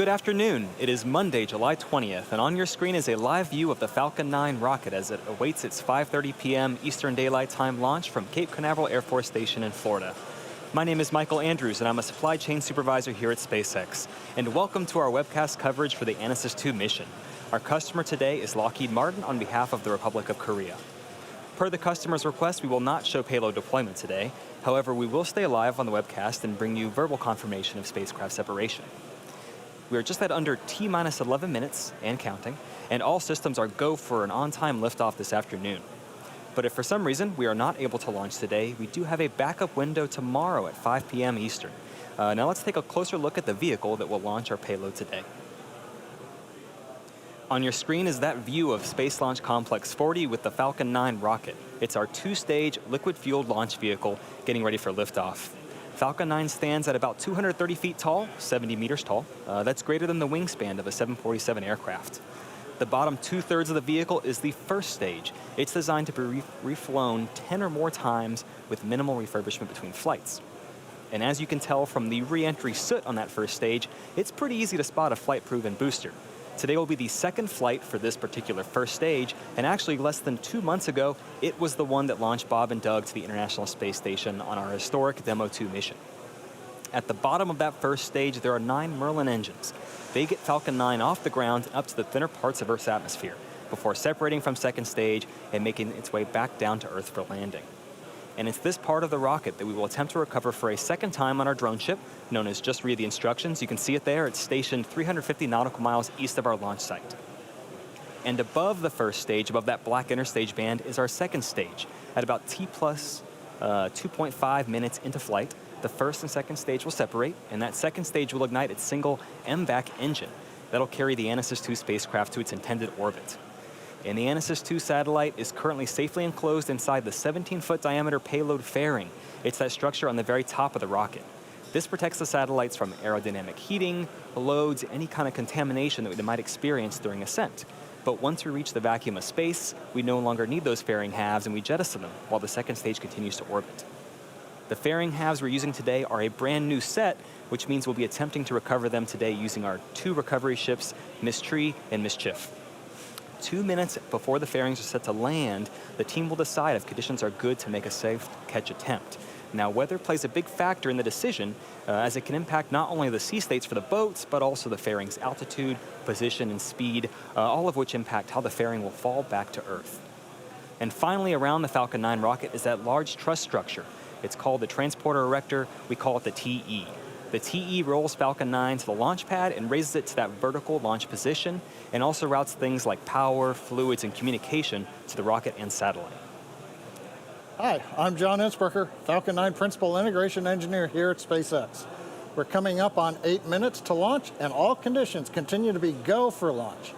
Good afternoon. It is Monday, July 20th, and on your screen is a live view of the Falcon 9 rocket as it awaits its 5:30 p.m. Eastern Daylight Time launch from Cape Canaveral Air Force Station in Florida. My name is Michael Andrews, and I'm a supply chain supervisor here at SpaceX. And welcome to our webcast coverage for the ANASIS-II mission. Our customer today is Lockheed Martin on behalf of the Republic of Korea. Per the customer's request, we will not show payload deployment today. However, we will stay live on the webcast and bring you verbal confirmation of spacecraft separation. We are just at under T-minus 11 minutes and counting, and all systems are go for an on-time liftoff this afternoon. But if for some reason we are not able to launch today, we do have a backup window tomorrow at 5 p.m. Eastern. Now let's take a closer look at the vehicle that will launch our payload today. On your screen is that view of Space Launch Complex 40 with the Falcon 9 rocket. It's our two-stage liquid-fueled launch vehicle getting ready for liftoff. Falcon 9 stands at about 230 feet tall, 70 meters tall. That's greater than the wingspan of a 747 aircraft. The bottom two-thirds of the vehicle is the first stage. It's designed to be reflown 10 or more times with minimal refurbishment between flights. And as you can tell from the re-entry soot on that first stage, it's pretty easy to spot a flight-proven booster. Today will be the second flight for this particular first stage, and actually less than 2 months ago, it was the one that launched Bob and Doug to the International Space Station on our historic Demo-2 mission. At the bottom of that first stage, there are 9 Merlin engines. They get Falcon 9 off the ground and up to the thinner parts of Earth's atmosphere, before separating from second stage and making its way back down to Earth for landing. And it's this part of the rocket that we will attempt to recover for a second time on our drone ship, known as Just Read the Instructions. You can see it there. It's stationed 350 nautical miles east of our launch site. And above the first stage, above that black interstage band, is our second stage. At about T plus 2.5 minutes into flight, the first and second stage will separate, and that second stage will ignite its single MVAC engine. That'll carry the ANASIS-II spacecraft to its intended orbit. And the ANASIS-II satellite is currently safely enclosed inside the 17-foot diameter payload fairing. It's that structure on the very top of the rocket. This protects the satellites from aerodynamic heating, loads, any kind of contamination that they might experience during ascent. But once we reach the vacuum of space, we no longer need those fairing halves and we jettison them while the second stage continues to orbit. The fairing halves we're using today are a brand new set, which means we'll be attempting to recover them today using our 2 recovery ships, Mystery and Mischief. 2 minutes before the fairings are set to land, the team will decide if conditions are good to make a safe catch attempt. Now, weather plays a big factor in the decision, as it can impact not only the sea states for the boats, but also the fairing's altitude, position, and speed, all of which impact how the fairing will fall back to Earth. And finally, around the Falcon 9 rocket is that large truss structure. It's called the Transporter Erector. We call it the TE. The TE rolls Falcon 9 to the launch pad and raises it to that vertical launch position, and also routes things like power, fluids, and communication to the rocket and satellite. Hi, I'm John Innsbrucker, Falcon 9 Principal Integration Engineer here at SpaceX. We're coming up on 8 minutes to launch, and all conditions continue to be go for launch.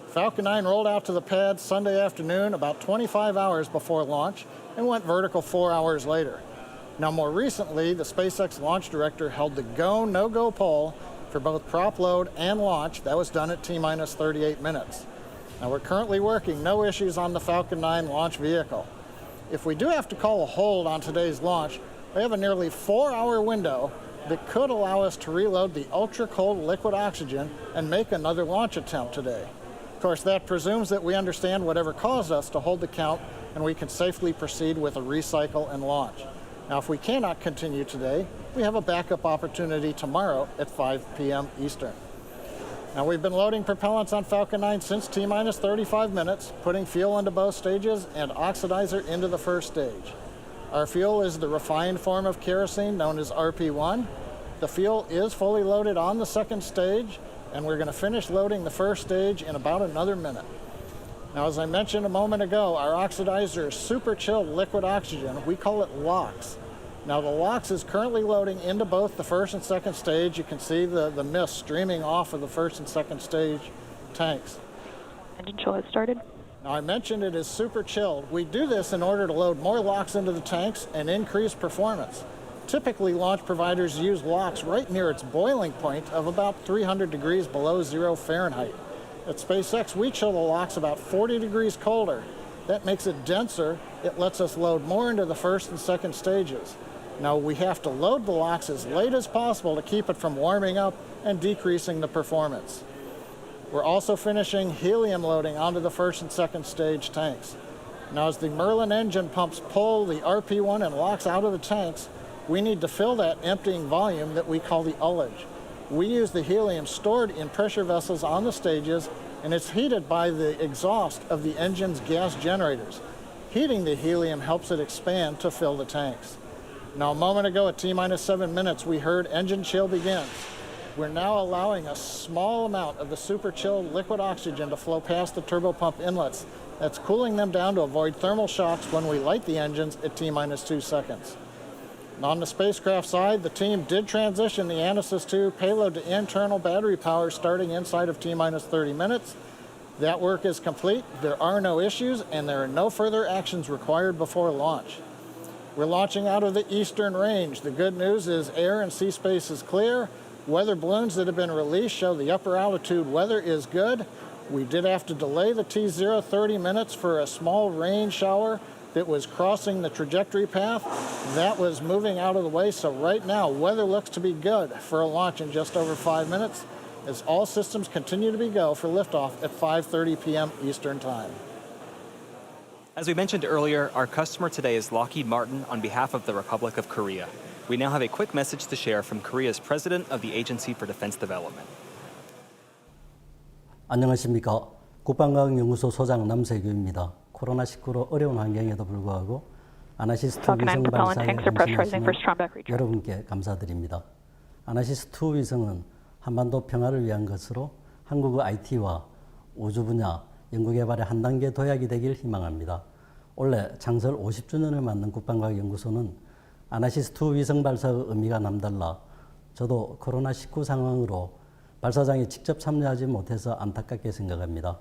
Falcon 9 rolled out to the pad Sunday afternoon about 25 hours before launch and went vertical 4 hours later. Now, more recently, the SpaceX launch director held the go, no-go poll for both prop load and launch. That was done at T-minus 38 minutes. Now, we're currently working no issues on the Falcon 9 launch vehicle. If we do have to call a hold on today's launch, we have a nearly 4-hour window that could allow us to reload the ultra-cold liquid oxygen and make another launch attempt today. Of course, that presumes that we understand whatever caused us to hold the count and we can safely proceed with a recycle and launch. Now, if we cannot continue today, we have a backup opportunity tomorrow at 5 p.m. Eastern. Now, we've been loading propellants on Falcon 9 since T-minus 35 minutes, putting fuel into both stages and oxidizer into the first stage. Our fuel is the refined form of kerosene known as RP1. The fuel is fully loaded on the second stage, and we're going to finish loading the first stage in about another minute. Now, as I mentioned a moment ago, our oxidizer is super chilled liquid oxygen. We call it LOX. Now, the LOX is currently loading into both the first and second stage. You can see the mist streaming off of the first and second stage tanks. Engine chill has started. Now, I mentioned it is super chilled. We do this in order to load more LOX into the tanks and increase performance. Typically, launch providers use LOX right near its boiling point of about 300 degrees below 0 Fahrenheit. At SpaceX, we chill the LOX about 40 degrees colder. That makes it denser. It lets us load more into the first and second stages. Now, we have to load the LOX as late as possible to keep it from warming up and decreasing the performance. We're also finishing helium loading onto the first and second stage tanks. Now, as the Merlin engine pumps pull the RP-1 and locks out of the tanks, we need to fill that emptying volume that we call the ullage. We use the helium stored in pressure vessels on the stages, and it's heated by the exhaust of the engine's gas generators. Heating the helium helps it expand to fill the tanks. Now, a moment ago at T-minus 7 minutes, we heard engine chill begins. We're now allowing a small amount of the super chilled liquid oxygen to flow past the turbopump inlets. That's cooling them down to avoid thermal shocks when we light the engines at T-minus 2 seconds. And on the spacecraft side, the team did transition the ANASIS-II payload to internal battery power starting inside of T-minus 30 minutes. That work is complete, there are no issues, and there are no further actions required before launch. We're launching out of the eastern range. The good news is air and sea space is clear. Weather balloons that have been released show the upper altitude weather is good. We did have to delay the T0 30 minutes for a small rain shower that was crossing the trajectory path. That was moving out of the way, so right now weather looks to be good for a launch in just over 5 minutes as all systems continue to be go for liftoff at 5:30 p.m. Eastern Time. As we mentioned earlier, our customer today is Lockheed Martin on behalf of the Republic of Korea. We now have a quick message to share from Korea's President of the Agency for Defense Development. 안녕하십니까. 국방과학연구소 소장 남세규입니다. 코로나19로 어려운 환경에도 불구하고 아나시스-II 위성 발사에 동참하시는 여러분께 감사드립니다. 아나시스-II 위성은 한반도 평화를 위한 것으로 한국의 IT와 우주 분야 연구개발의 한 단계 도약이 되길 희망합니다. 올해 창설 50주년을 맞는 국방과학연구소는 아나시스-II 위성 발사의 의미가 남달라 저도 코로나19 상황으로 발사장에 직접 참여하지 못해서 안타깝게 생각합니다.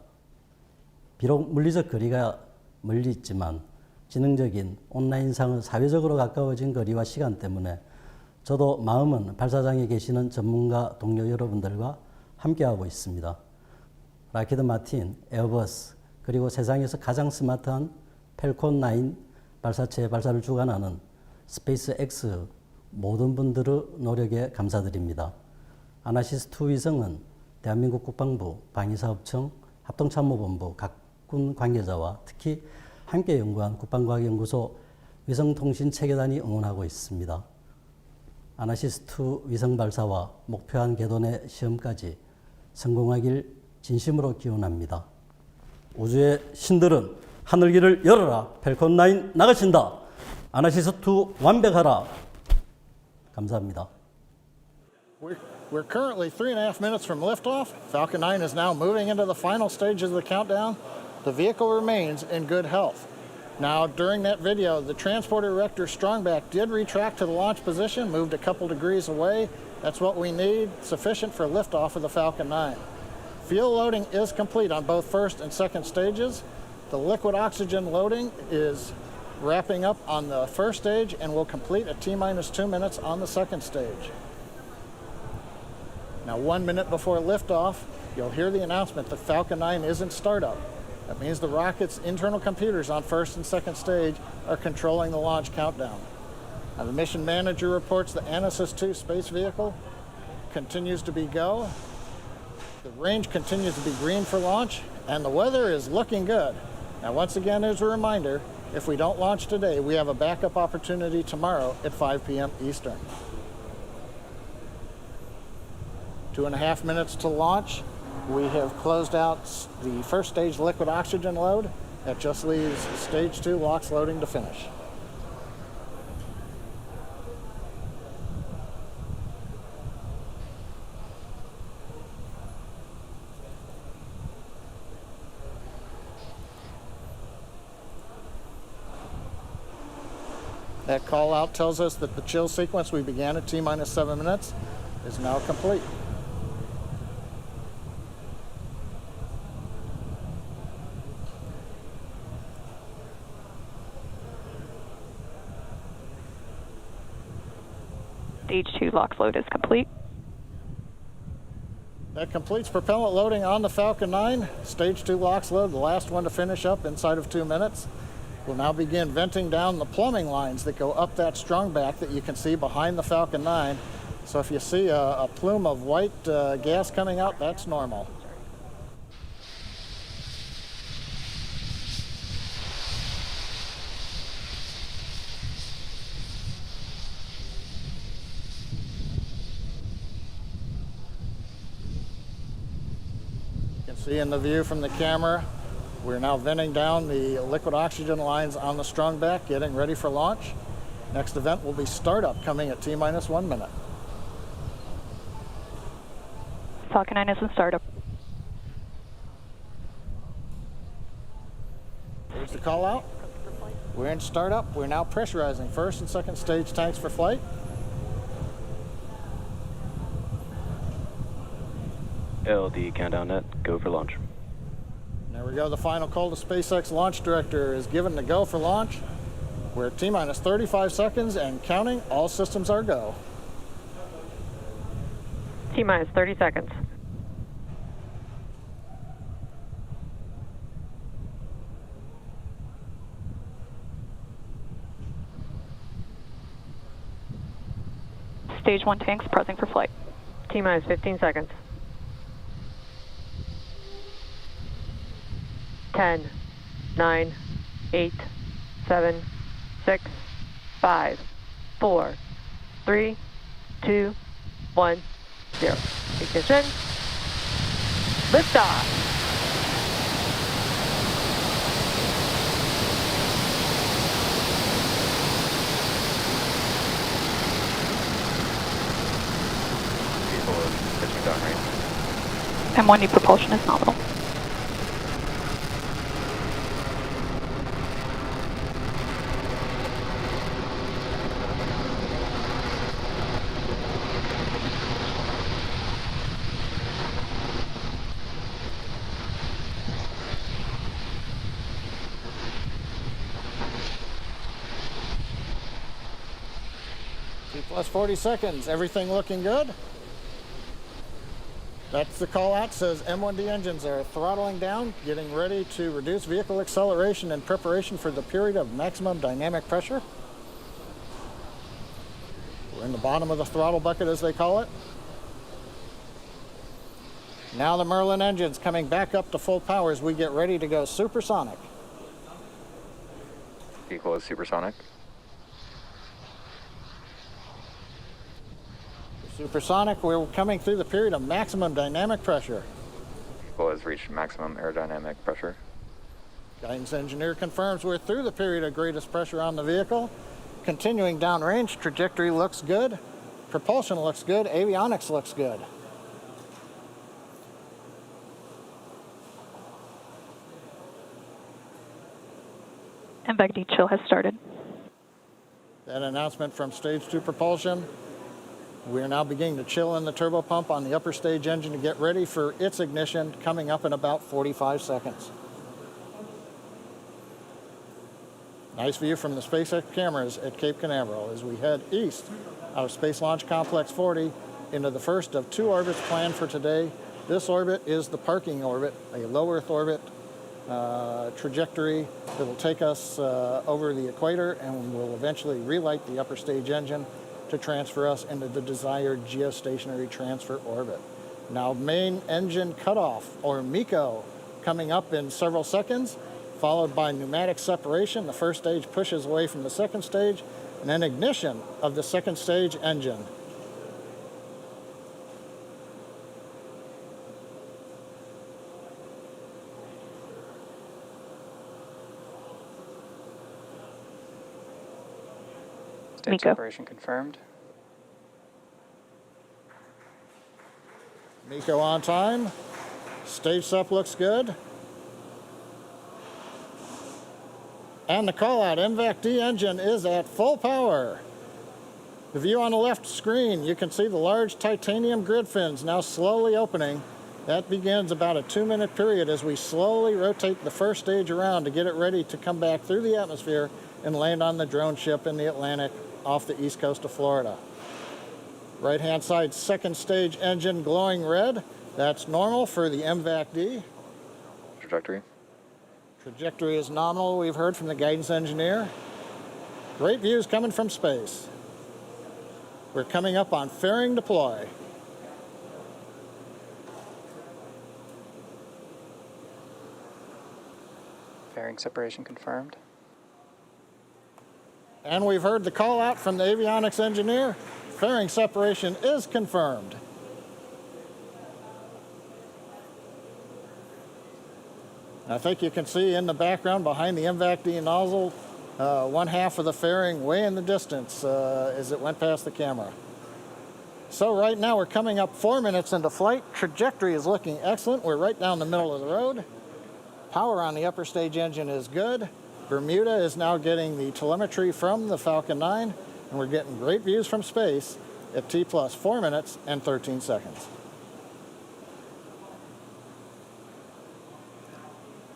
비록 물리적 거리가 멀리 있지만 지능적인 온라인상의 사회적으로 가까워진 거리와 시간 때문에 저도 마음은 발사장에 계시는 전문가 동료 여러분들과 함께하고 있습니다. 라키드 마틴, 에어버스, 그리고 세상에서 가장 스마트한 펠콘 9 발사체의 발사를 주관하는 스페이스X 모든 분들의 노력에 감사드립니다. 아나시스-II 위성은 대한민국 국방부, 방위사업청, 합동참모본부, 각군 관계자와 특히 함께 연구한 국방과학연구소 위성통신체계단이 응원하고 있습니다. 아나시스-II 위성 발사와 목표한 궤도내 시험까지 성공하길 진심으로 기원합니다. 우주의 신들은 하늘길을 열어라. 펠콘 9 나가신다. 아나시스-II 완벽하라. 감사합니다. We're currently 3.5 minutes from liftoff. Falcon 9 is now moving into the final stages of the countdown. The vehicle remains in good health. Now, during that video, the transporter erector strongback did retract to the launch position, moved a couple degrees away. That's what we need, sufficient for liftoff of the Falcon 9. Fuel loading is complete on both first and second stages. The liquid oxygen loading is wrapping up on the first stage and will complete at T-minus 2 minutes on the second stage. Now, 1 minute before liftoff, you'll hear the announcement that Falcon 9 is in startup. That means the rocket's internal computers on first and second stage are controlling the launch countdown. Now, the mission manager reports the ANASIS-II space vehicle continues to be go. The range continues to be green for launch, and the weather is looking good. Now, once again, as a reminder, if we don't launch today, we have a backup opportunity tomorrow at 5 p.m. Eastern. 2.5 minutes to launch. We have closed out the first stage liquid oxygen load. That just leaves stage 2 LOX loading to finish. That call out tells us that the chill sequence we began at T-minus 7 minutes is now complete. Stage 2 LOX load is complete. That completes propellant loading on the Falcon 9. Stage 2 LOX load, the last one to finish up inside of 2 minutes. We'll now begin venting down the plumbing lines that go up that strongback that you can see behind the Falcon 9. So if you see a plume of white gas coming out, that's normal. You can see in the view from the camera, we're now venting down the liquid oxygen lines on the strung back, getting ready for launch. Next event will be startup, coming at T-minus 1 minute. Falcon 9 is in startup. Here's the call out. We're in startup. We're now pressurizing first and second stage tanks for flight. LD countdown net, go for launch. There we go. The final call to SpaceX launch director is given the go for launch. We're at T-minus 35 seconds and counting. All systems are go. T-minus 30 seconds. Stage 1 tanks pressing for flight. T-minus 15 seconds. 10, 9, 8, 7, 6, 5, 4, 3, 2, 1, 0. Ignition. Liftoff. M1D propulsion is nominal. T-plus 40 seconds. Everything looking good? That's the call out. Says M1D engines are throttling down, getting ready to reduce vehicle acceleration in preparation for the period of maximum dynamic pressure. We're in the bottom of the throttle bucket, as they call it. Now the Merlin engines coming back up to full power as we get ready to go supersonic. Equal as supersonic. Supersonic, we're coming through the period of maximum dynamic pressure. Equal has reached maximum aerodynamic pressure. Guidance engineer confirms we're through the period of greatest pressure on the vehicle. Continuing downrange, trajectory looks good. Propulsion looks good. Avionics looks good. MVAC-D chill has started. That announcement from stage 2 propulsion. We are now beginning to chill in the turbopump on the upper stage engine to get ready for its ignition, coming up in about 45 seconds. Nice view from the SpaceX cameras at Cape Canaveral as we head east out of Space Launch Complex 40 into the first of 2 orbits planned for today. This orbit is the parking orbit, a low Earth orbit trajectory that will take us over the equator and will eventually relight the upper stage engine to transfer us into the desired geostationary transfer orbit. Now main engine cutoff, or MECO, coming up in several seconds, followed by pneumatic separation. The first stage pushes away from the second stage, and then ignition of the second stage engine. Stage separation confirmed. MECO on time. Stage sep looks good. And the call out, MVAC-D engine is at full power. The view on the left screen, you can see the large titanium grid fins now slowly opening. That begins about a 2-minute period as we slowly rotate the first stage around to get it ready to come back through the atmosphere and land on the drone ship in the Atlantic off the east coast of Florida. Right-hand side, second stage engine glowing red. That's normal for the MVAC-D. Trajectory. Trajectory is nominal, we've heard from the guidance engineer. Great views coming from space. We're coming up on fairing deploy. Fairing separation confirmed. And we've heard the call out from the avionics engineer. Fairing separation is confirmed. I think you can see in the background behind the MVAC-D nozzle, one half of the fairing way in the distance as it went past the camera. So right now we're coming up 4 minutes into flight. Trajectory is looking excellent. We're right down the middle of the road. Power on the upper stage engine is good. Bermuda is now getting the telemetry from the Falcon 9, and we're getting great views from space at T plus 4 minutes and 13 seconds.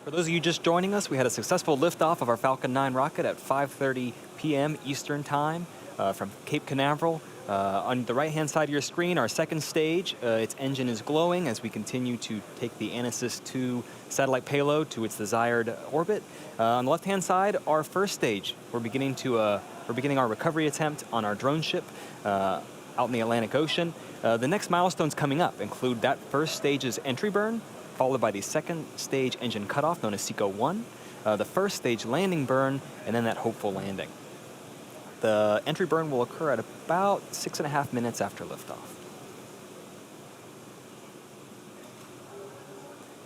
For those of you just joining us, we had a successful liftoff of our Falcon 9 rocket at 5:30 p.m. Eastern Time from Cape Canaveral. On the right-hand side of your screen, our second stage, its engine is glowing as we continue to take the ANASIS-II satellite payload to its desired orbit. On the left-hand side, our first stage. We're beginning our recovery attempt on our drone ship out in the Atlantic Ocean. The next milestones coming up include that first stage's entry burn, followed by the second stage engine cutoff, known as SECO-1, the first stage landing burn, and then that hopeful landing. The entry burn will occur at about 6.5 minutes after liftoff.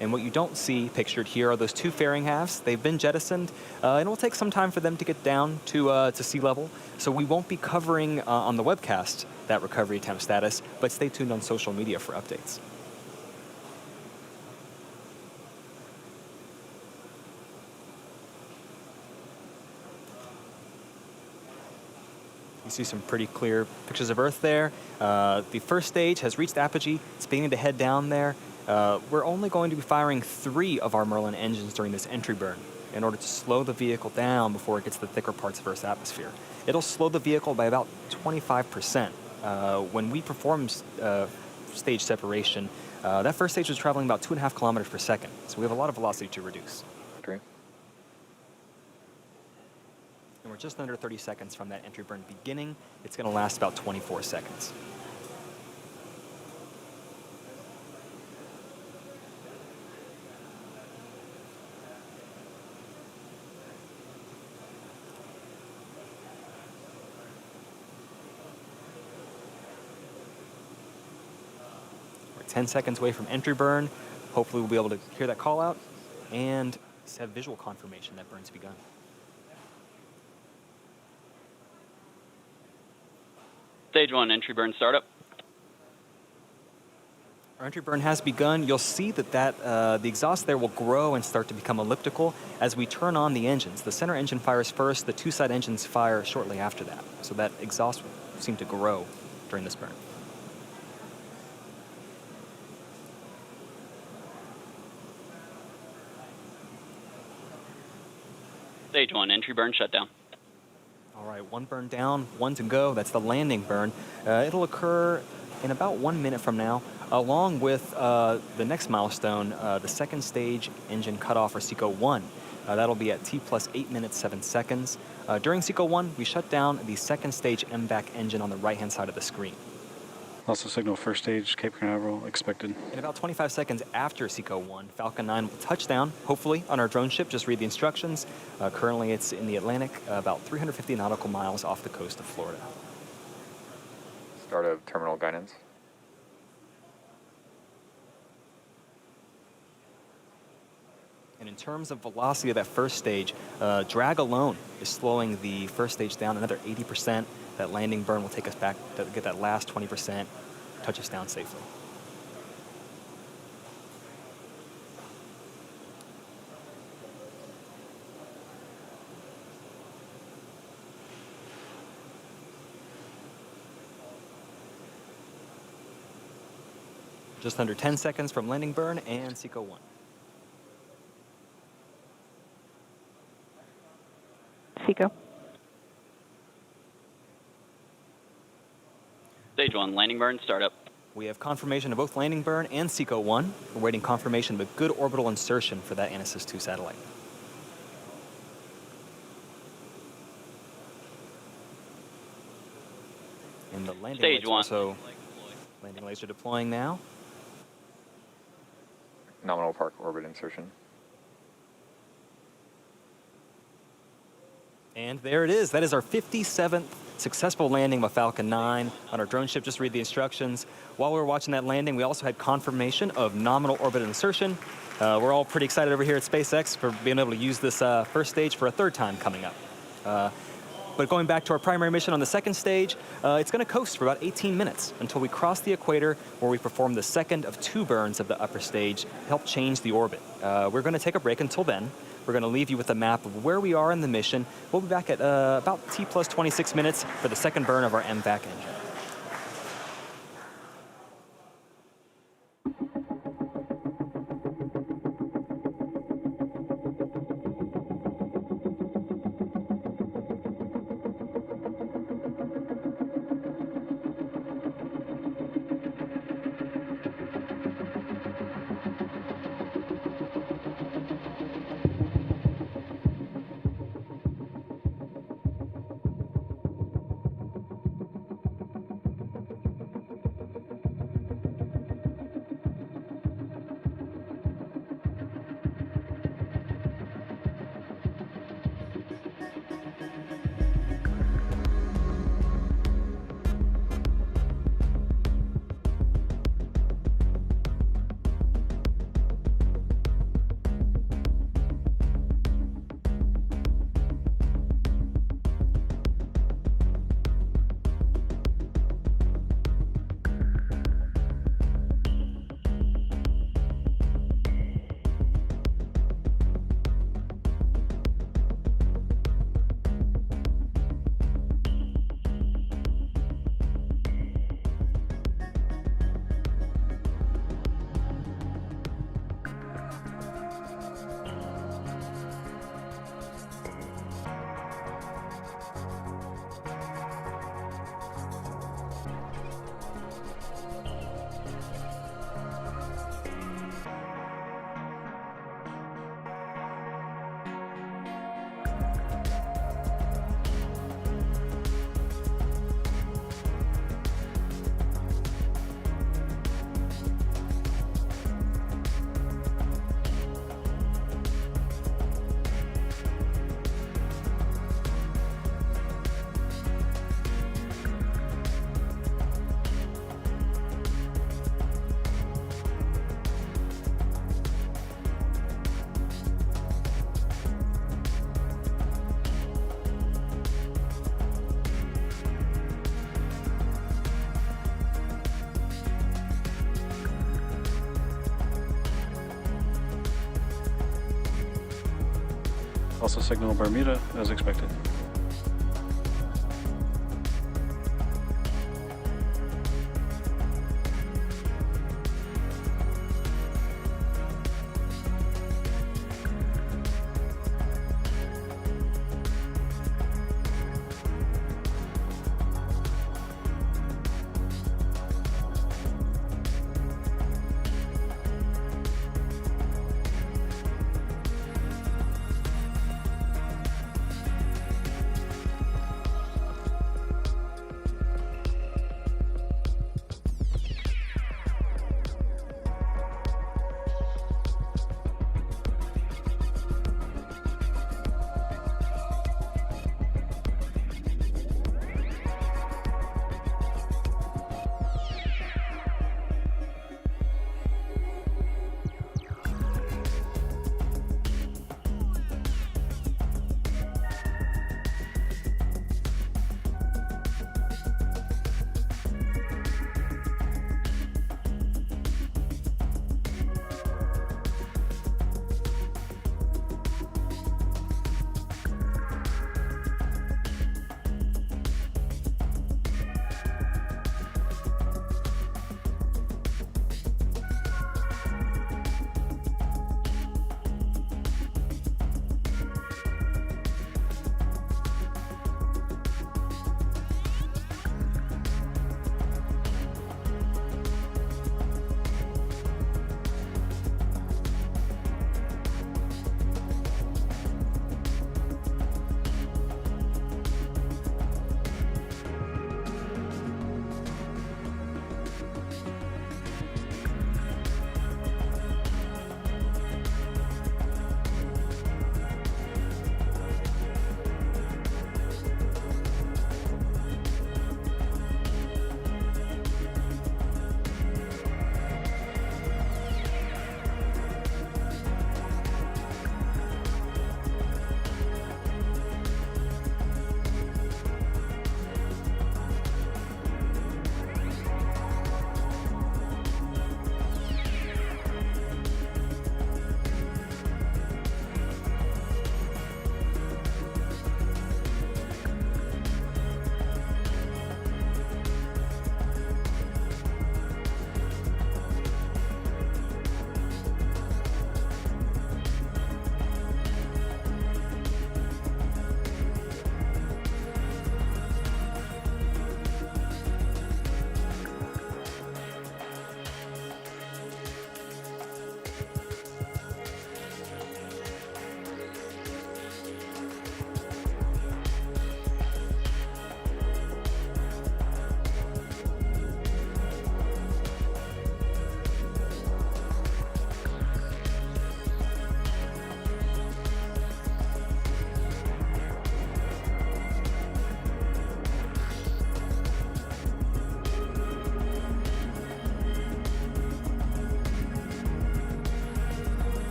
And what you don't see pictured here are those two fairing halves. They've been jettisoned, and it will take some time for them to get down to sea level. So we won't be covering on the webcast that recovery attempt status, but stay tuned on social media for updates. You see some pretty clear pictures of Earth there. The first stage has reached apogee. It's beginning to head down there. We're only going to be firing 3 of our Merlin engines during this entry burn in order to slow the vehicle down before it gets to the thicker parts of Earth's atmosphere. It'll slow the vehicle by about 25%. When we perform stage separation, that first stage was traveling about 2.5 kilometers per second. So we have a lot of velocity to reduce. Great. And we're just under 30 seconds from that entry burn beginning. It's going to last about 24 seconds. We're 10 seconds away from entry burn. Hopefully we'll be able to hear that call out and have visual confirmation that burn's begun. Stage 1, entry burn startup. Our entry burn has begun. You'll see that the exhaust there will grow and start to become elliptical as we turn on the engines. The center engine fires first, the 2 side engines fire shortly after that. So that exhaust will seem to grow during this burn. Stage 1, entry burn shutdown. All right, 1 burn down, 1 to go. That's the landing burn. It'll occur in about 1 minute from now, along with the next milestone, the second stage engine cutoff, or SECO-1. That'll be at T plus 8 minutes, 7 seconds. During SECO-1, we shut down the second stage MVAC engine on the right-hand side of the screen. Also signal first stage, Cape Canaveral, expected. In about 25 seconds after SECO-1, Falcon 9 will touch down, hopefully, on our drone ship. Just read the instructions. Currently, it's in the Atlantic, about 350 nautical miles off the coast of Florida. Start of terminal guidance. And in terms of velocity of that first stage, drag alone is slowing the first stage down another 80%. That landing burn will take us back to get that last 20%, touch us down safely. Just under 10 seconds from landing burn and SECO-1. SECO. Stage 1, landing burn startup. We have confirmation of both landing burn and SECO-1. We're waiting confirmation of a good orbital insertion for that ANASIS-II satellite. And the landing Stage lights one. also, landing lights are deploying now. Nominal park orbit insertion. And there it is. That is our 57th successful landing of Falcon 9 on our drone ship. Just read the instructions. While we were watching that landing, we also had confirmation of nominal orbit insertion. We're all pretty excited over here at SpaceX for being able to use this first stage for a third time coming up. But going back to our primary mission on the second stage, it's going to coast for about 18 minutes until we cross the equator, where we perform the second of 2 burns of the upper stage to help change the orbit. We're going to take a break until then. We're going to leave you with a map of where we are in the mission. We'll be back at about T plus 26 minutes for the second burn of our MVAC engine. Also signal Bermuda as expected.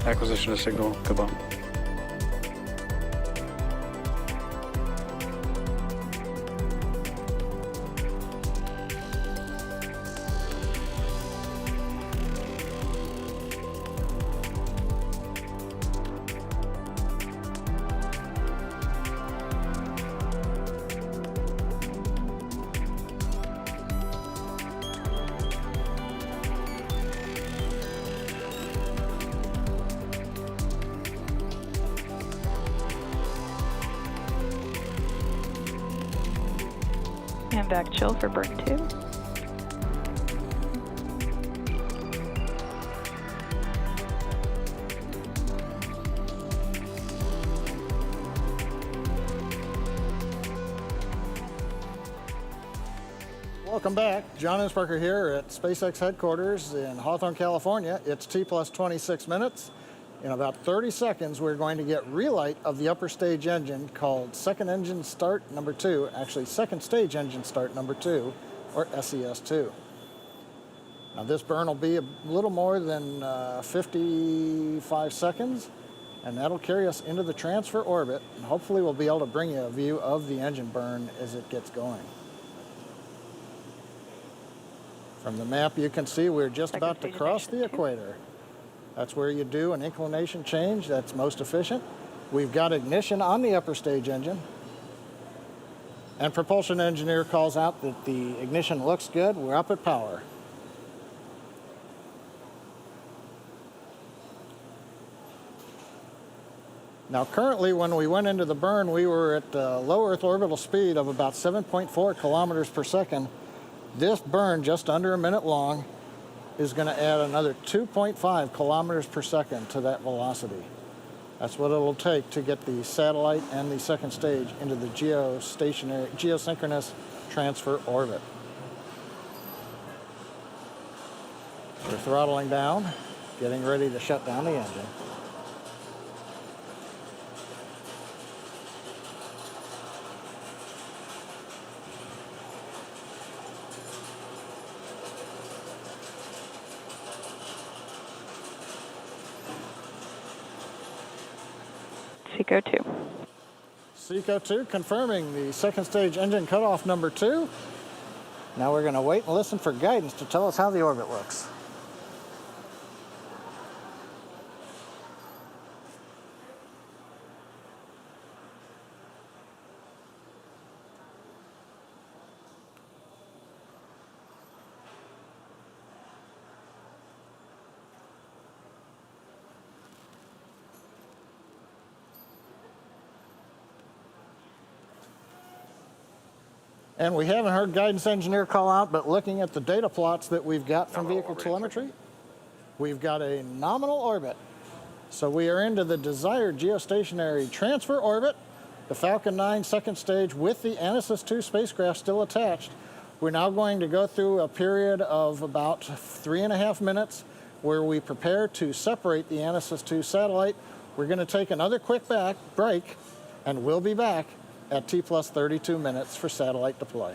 Acquisition of signal, goodbye. And back chill for burn 2. Welcome back. John Innsbrucker here at SpaceX headquarters in Hawthorne, California. It's T plus 26 minutes. In about 30 seconds, we're going to get relight of the upper stage engine called second engine start number 2, actually second stage engine start number 2, or SES2. Now this burn will be a little more than 55 seconds, and that'll carry us into the transfer orbit, and hopefully we'll be able to bring you a view of the engine burn as it gets going. From the map you can see we're just about to cross the equator. That's where you do an inclination change that's most efficient. We've got ignition on the upper stage engine. And propulsion engineer calls out that the ignition looks good. We're up at power. Now currently when we went into the burn, we were at low Earth orbital speed of about 7.4 kilometers per second. This burn, just under a minute long, is going to add another 2.5 kilometers per second to that velocity. That's what it'll take to get the satellite and the second stage into the geosynchronous transfer orbit. We're throttling down, getting ready to shut down the engine. SECO 2. SECO 2 confirming the second stage engine cutoff number 2. Now we're going to wait and listen for guidance to tell us how the orbit looks. And we haven't heard guidance engineer call out, but looking at the data plots that we've got from vehicle telemetry, we've got a nominal orbit. So we are into the desired geostationary transfer orbit, the Falcon 9 second stage with the ANASIS-II spacecraft still attached. We're now going to go through a period of about 3.5 minutes where we prepare to separate the ANASIS-II satellite. We're going to take another quick break, and we'll be back at T plus 32 minutes for satellite deploy.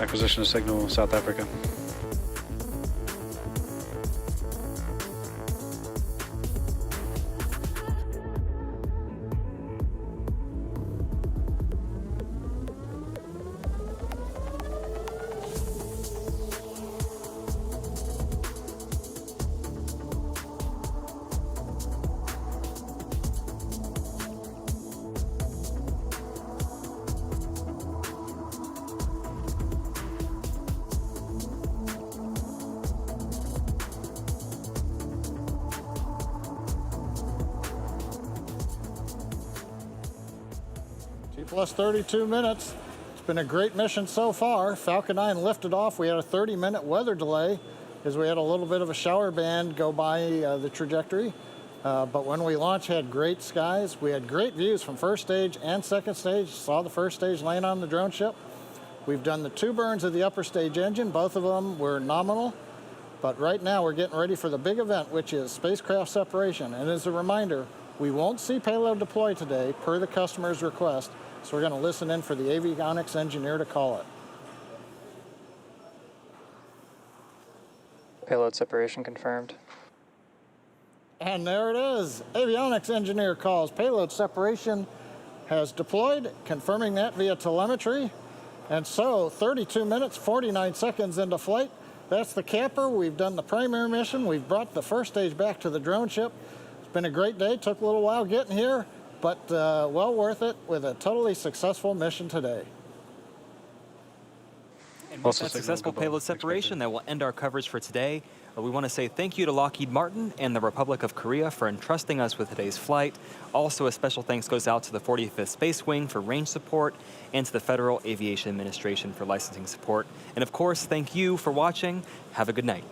Acquisition of signal, South Africa. Plus 32 minutes. It's been a great mission so far. Falcon 9 lifted off. We had a 30-minute weather delay because we had a little bit of a shower band go by the trajectory. But when we launched, had great skies. We had great views from first stage and second stage. Saw the first stage land on the drone ship. We've done the 2 burns of the upper stage engine. Both of them were nominal. But right now we're getting ready for the big event, which is spacecraft separation. And as a reminder, we won't see payload deploy today per the customer's request. So we're going to listen in for the avionics engineer to call it. Payload separation confirmed. And there it is. Avionics engineer calls. Payload separation has deployed, confirming that via telemetry. And so 32 minutes, 49 seconds into flight. That's the camper. We've done the primary mission. We've brought the first stage back to the drone ship. It's been a great day. Took a little while getting here, but well worth it with a totally successful mission today. And with that successful payload separation, that will end our coverage for today. We want to say thank you to Lockheed Martin and the Republic of Korea for entrusting us with today's flight. Also, a special thanks goes out to the 45th Space Wing for range support and to the Federal Aviation Administration for licensing support. And of course, thank you for watching. Have a good night.